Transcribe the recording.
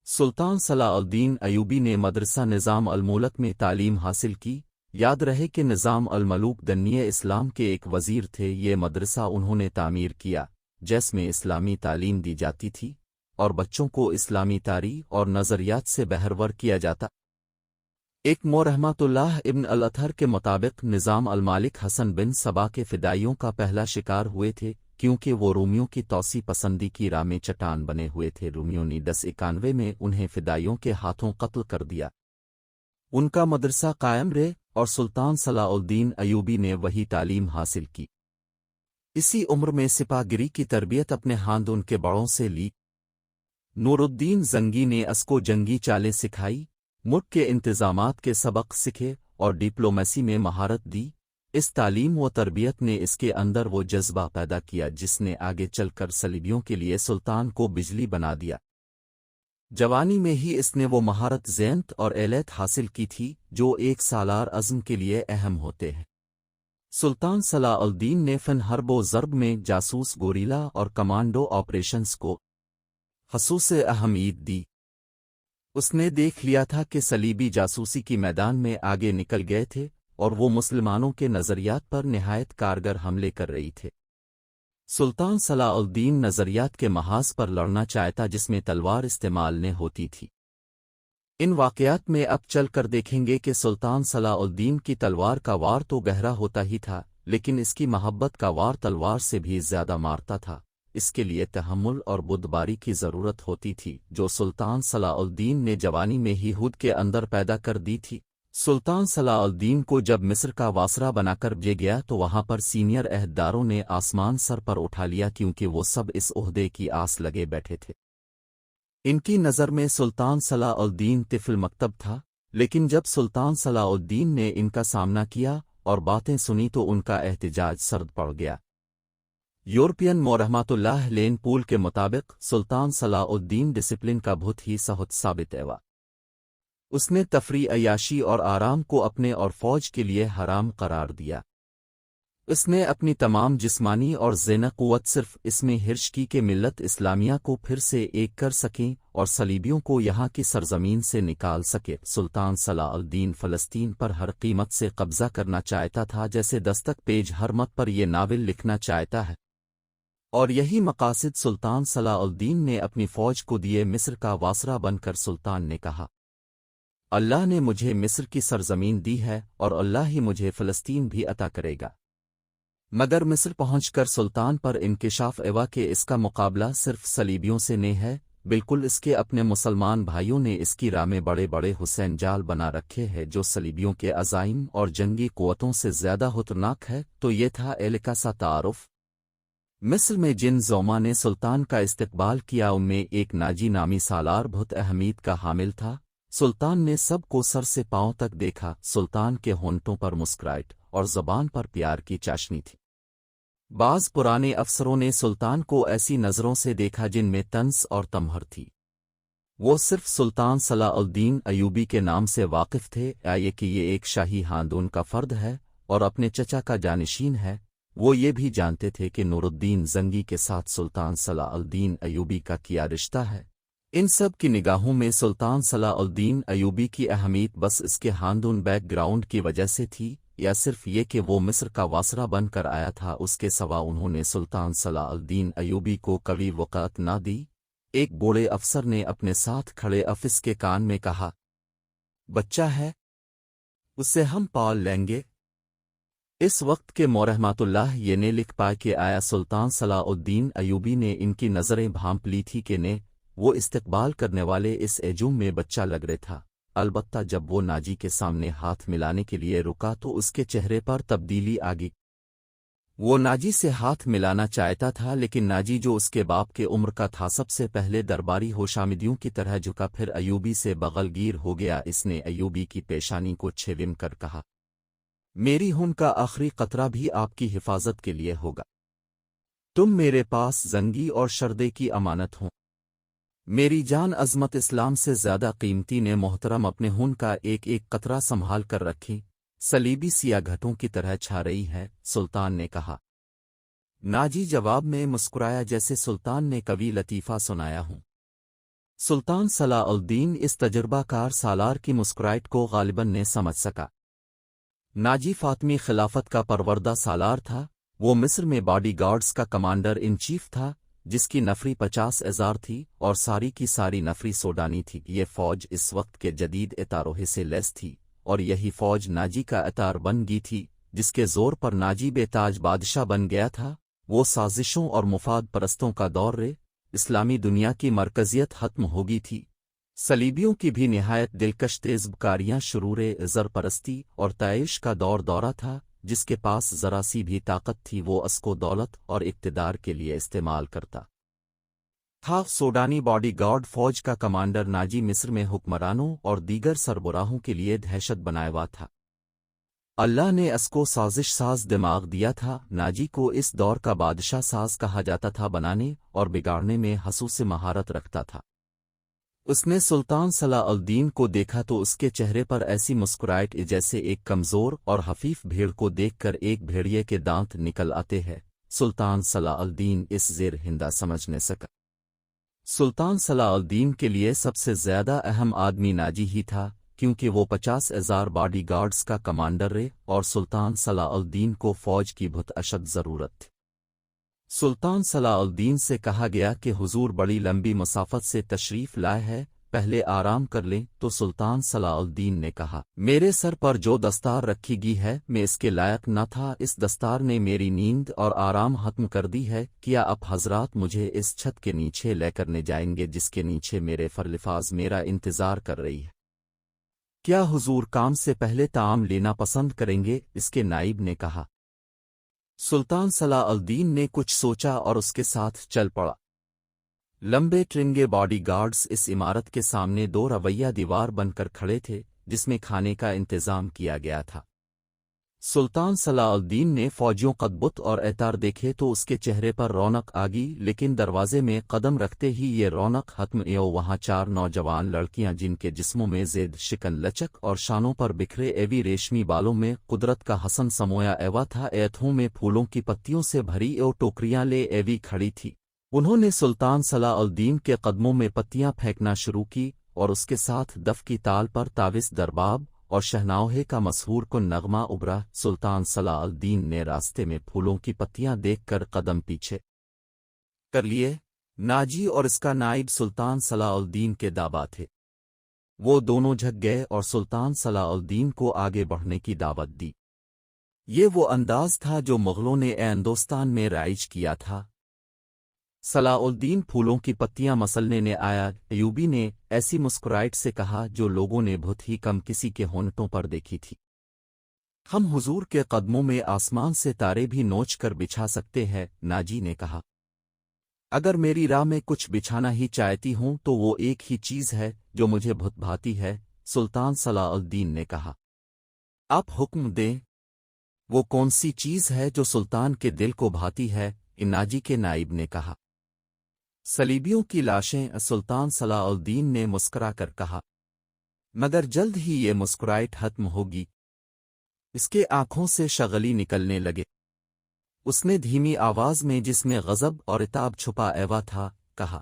सुल्तान सलाउद्दीन अयूबी ने मदरसा निज़ाम अल-मुल्क में तालीम हासिल की। याद रहे कि निज़ाम अल-मलूक दन्नीय इस्लाम के एक वज़ीर थे। ये मदरसा उन्होंने तामीर किया जिसमें इस्लामी तालीम दी जाती थी और बच्चों को इस्लामी तारीख़ और नज़रियात से बहरवर किया जाता। एक रहमतुल्लाह इब्न अल-अथर के मुताबिक निज़ाम अल-मालिक हसन बिन सबा के फ़िदाइयों का पहला शिकार हुए थे, क्योंकि वो रोमियों की तौसी पसंदी की राह में चट्टान बने हुए थे। रोमियों ने 1091 में उन्हें फ़िदाइयों के हाथों कत्ल कर दिया। उनका मदरसा कायम रहे और सुल्तान सलाउद्दीन अयूबी ने वही तालीम हासिल की। इसी उम्र में सिपाहगिरी की तरबियत अपने हाथ उनके बड़ों से ली। नूरुद्दीन जंगी ने असको जंगी चालें सिखाई, मुल्क के इंतज़ामात के सबक सीखे और डिप्लोमेसी में महारत दी। इस तालीम व तरबियत ने इसके अंदर वो जज्बा पैदा किया जिसने आगे चलकर सलीबियों के लिए सुल्तान को बिजली बना दिया। जवानी में ही इसने वो महारत ज़ेनत और एलत हासिल की थी जो एक सालार अज़्म के लिए अहम होते हैं। सुल्तान सलाउद्दीन ने फ़न हर्बो ज़र्ब में जासूस गोरीला और कमांडो ऑपरेशंस को खसूस अहमियत दी। उसने देख लिया था कि सलीबी जासूसी की मैदान में आगे निकल गए थे और वो मुसलमानों के नज़रियात पर निहायत कारगर हमले कर रही थे। सुल्तान सलाउद्दीन नज़रियात के महाज पर लड़ना चाहता जिसमें तलवार इस्तेमाल ने होती थी। इन वाक़यात में अब चल कर देखेंगे कि सुल्तान सलाउद्दीन की तलवार का वार तो गहरा होता ही था, लेकिन इसकी मोहब्बत का वार तलवार से भी ज़्यादा मारता था। इसके लिए तहम्मुल और बुर्दबारी की ज़रूरत होती थी जो सुल्तान सलाउद्दीन ने जवानी में ही खुद के अंदर पैदा कर दी थी। सुल्तान सलाउद्दीन को जब मिस्र का वासरा बनाकर भेजा गया तो वहां पर सीनियर अहदेदारों ने आसमान सर पर उठा लिया, क्योंकि वो सब इस ओहदे की आस लगे बैठे थे। इनकी नज़र में सुल्तान सलाउद्दीन तिफल मकतब था, लेकिन जब सुल्तान सलाउद्दीन ने इनका सामना किया और बातें सुनी तो उनका एहतिजाज सर्द पड़ गया। यूरोपियन रहमतुल्लाह लेन पूल के मुताबिक सुल्तान सलाउद्दीन डिसिप्लिन का बहुत ही सख्त साबित हुआ। उसने तफरी अयाशी और आराम को अपने और फौज के लिए हराम करार दिया। उसने अपनी तमाम जिस्मानी और ज़ेना क़ुव्वत सिर्फ इसमें हिर्श की कि मिल्लत इस्लामिया को फिर से एक कर सकें और सलीबियों को यहाँ की सरजमीन से निकाल सके। सुल्तान सलाउद्दीन फ़लस्तीन पर हर कीमत से कब्ज़ा करना चाहता था, जैसे दस्तक पेज हरमत पर यह नावल लिखना चाहता है, और यही मकासद सुल्तान सलाउद्दीन ने अपनी फ़ौज को दिए। मिस्र का वासरा बनकर सुल्तान ने कहा, अल्लाह ने मुझे मिस्र की सरजमीन दी है और अल्लाह ही मुझे फ़लस्तीन भी अता करेगा। मगर मिस्र पहुंचकर सुल्तान पर इंकिशाफ एवा कि इसका मुकाबला सिर्फ सलीबियों से नहीं है, बिल्कुल इसके अपने मुसलमान भाइयों ने इसकी राह में बड़े बड़े हुसैन जाल बना रखे हैं जो सलीबियों के अज़ाइम और जंगी क़ुव्वतों से ज़्यादा खतरनाक है। तो ये था एलिका सा तारुफ। मिस्र में जिन ज़ौमा ने सुल्तान का इस्तकबाल किया उनमें एक नाजी नामी सालार बहुत अहमियत का हामिल था। सुल्तान ने सब को सर से पांव तक देखा। सुल्तान के होंठों पर मुस्कुराहट और ज़बान पर प्यार की चाशनी थी। बाज़ पुराने अफसरों ने सुल्तान को ऐसी नज़रों से देखा जिनमें तंस और तमहर थी। वो सिर्फ सुल्तान सलाउद्दीन अयूबी के नाम से वाकिफ थे, आए कि ये एक शाही खानदान का फ़र्द है और अपने चचा का जानशीन है। वो ये भी जानते थे कि नूरुद्दीन जंगी के साथ सुल्तान सलाउद्दीन अयूबी का क्या रिश्ता है। इन सब की निगाहों में सुल्तान सलाउद्दीन अयूबी की अहमियत बस इसके खानदान बैकग्राउंड की वजह से थी, या सिर्फ ये कि वो मिस्र का वासरा बनकर आया था। उसके सिवा उन्होंने सुल्तान सलाउद्दीन अयूबी को कभी वक़्त न दी। एक बूढ़े अफसर ने अपने साथ खड़े अफिस के कान में कहा, बच्चा है, उसे हम पाल लेंगे। इस वक्त के रहमतुल्लाह ये ने लिख पाए कि आया सुल्तान सलाउद्दीन अयूबी ने इनकी नज़रें भांप ली थी कि ने वो इस्तकबाल करने वाले इस एजुम में बच्चा लग रहा था। अलबत्ता जब वो नाजी के सामने हाथ मिलाने के लिए रुका तो उसके चेहरे पर तब्दीली आ गई। वो नाजी से हाथ मिलाना चाहता था, लेकिन नाजी जो उसके बाप के उम्र का था सबसे पहले दरबारी होशामिदियों की तरह झुका, फिर अयूबी से बगलगीर हो गया। इसने अयूबी की पेशानी को छेविम कर कहा, मेरी खून का आखिरी कतरा भी आपकी हिफाजत के लिए होगा। तुम मेरे पास जंगी और शर्दे की अमानत हो। मेरी जान अज़मत इस्लाम से ज़्यादा कीमती ने मोहतरम अपने खून का एक एक कतरा संभाल कर रखी। सलीबी सिया घटों की तरह छा रही है, सुल्तान ने कहा। नाजी जवाब में मुस्कुराया जैसे सुल्तान ने कभी लतीफ़ा सुनाया हूँ। सुल्तान सलाउद्दीन इस तजुर्बा कार सालार की मुस्कुराहट को गालिबन ने समझ सका। नाजी फातमी खिलाफत का परवरदा सालार था। वो मिस्र में बॉडी गार्ड्स का कमांडर इन चीफ था, जिसकी नफरी 50,000 थी और सारी की सारी नफरी सोडानी थी। ये फौज इस वक्त के जदीद इतारोहे से लैस थी और यही फौज नाजी का इतार बन गई थी, जिसके जोर पर नाजी बेताज बादशाह बन गया था। वो साजिशों और मुफाद परस्तों का दौर रे, इस्लामी दुनिया की मरकजियत खत्म हो गई थी। सलीबियों की भी निहायत दिलकश तेज़बकारियाँ शुरूर ज़र परस्ती और तैश का दौरा था। जिसके पास ज़रा सी भी ताकत थी वो उसको दौलत और इक़्तिदार के लिए इस्तेमाल करता था। सोडानी बॉडी गार्ड फौज का कमांडर नाजी मिस्र में हुक्मरानों और दीगर सरबराहों के लिए दहशत बनाया हुआ था। अल्लाह ने उसको साजिश साज दिमाग दिया था। नाजी को इस दौर का बादशाह साज कहा जाता था। बनाने और बिगाड़ने में हसूस महारत रखता था। उसने सुल्तान सलाउद्दीन को देखा तो उसके चेहरे पर ऐसी मुस्कुराहट जैसे एक कमज़ोर और हफीफ भेड़ को देखकर एक भेड़िए के दांत निकल आते हैं। सुल्तान सलाउद्दीन इस ज़ेर हिंदा समझ न सका। सुल्तान सलाउद्दीन के लिए सबसे ज़्यादा अहम आदमी नाजी ही था, क्योंकि वो 50,000 बॉडी गार्ड्स का कमांडर रहे और सुल्तान सलाउद्दीन को फ़ौज की बहुत अशद ज़रूरत थी। सुल्तान सलाउद्दीन से कहा गया कि हुजूर बड़ी लंबी मुसाफत से तशरीफ़ लाए है, पहले आराम कर लें। तो सुल्तान सलाउद्दीन ने कहा, मेरे सर पर जो दस्तार रखी गई है मैं इसके लायक न था। इस दस्तार ने मेरी नींद और आराम खत्म कर दी है। क्या आप हजरात मुझे इस छत के नीचे लेकर ने जाएंगे जिसके नीचे मेरे फरलिफाज मेरा इंतज़ार कर रही है? क्या हुजूर काम से पहले ताम लेना पसंद करेंगे? इसके नाइब ने कहा। सुल्तान सलाउद्दीन ने कुछ सोचा और उसके साथ चल पड़ा। लंबे ट्रिंगे बॉडी गार्ड्स इस इमारत के सामने 2 रवैया दीवार बनकर खड़े थे, जिसमें खाने का इंतजाम किया गया था। सुल्तान सलाउद्दीन ने फौजियों कदबुत और एतार देखे तो उसके चेहरे पर रौनक आ गई, लेकिन दरवाजे में कदम रखते ही ये रौनक खत्म यो। वहाँ 4 नौजवान लड़कियां जिनके जिस्मों में ज़ेद शिकन लचक और शानों पर बिखरे एवी रेशमी बालों में कुदरत का हसन समोया एवा था। एथों में फूलों की पत्तियों से भरी एव टोकरियां ले एवी खड़ी थी। उन्होंने सुल्तान सलाउद्दीन के कदमों में पत्तियां फेंकना शुरू की और उसके साथ दफ की ताल पर ताविस दरबाब और शहनाओहे का मशहूर कुन नगमा उभरा। सुल्तान सलाउद्दीन ने रास्ते में फूलों की पत्तियां देखकर कदम पीछे कर लिए। नाजी और इसका नाइब सुल्तान सलाउद्दीन के दावा थे। वो दोनों झक गए और सुल्तान सलाउद्दीन को आगे बढ़ने की दावत दी। ये वो अंदाज था जो मुग़लों ने हिंदुस्तान में राइज किया था। सलाउद्दीन फूलों की पत्तियां मसलने ने आया। अयूबी ने ऐसी मुस्कुराहट से कहा जो लोगों ने बहुत ही कम किसी के होंठों पर देखी थी। हम हुजूर के कदमों में आसमान से तारे भी नोच कर बिछा सकते हैं। नाजी ने कहा, अगर मेरी राह में कुछ बिछाना ही चाहती हूं तो वो एक ही चीज़ है जो मुझे बहुत भाती है। सुल्तान सलाउद्दीन ने कहा, आप हुक्म दें। वो कौन सी चीज़ है जो सुल्तान के दिल को भाती है? नाजी के नाइब ने कहा, सलीबियों की लाशें। सुल्तान सलाउद्दीन ने मुस्कुरा कर कहा, मगर जल्द ही ये मुस्कुराहट खत्म होगी। इसके आंखों से शगली निकलने लगे। उसने धीमी आवाज में, जिसमें गज़ब और इताब छुपा एवा था, कहा,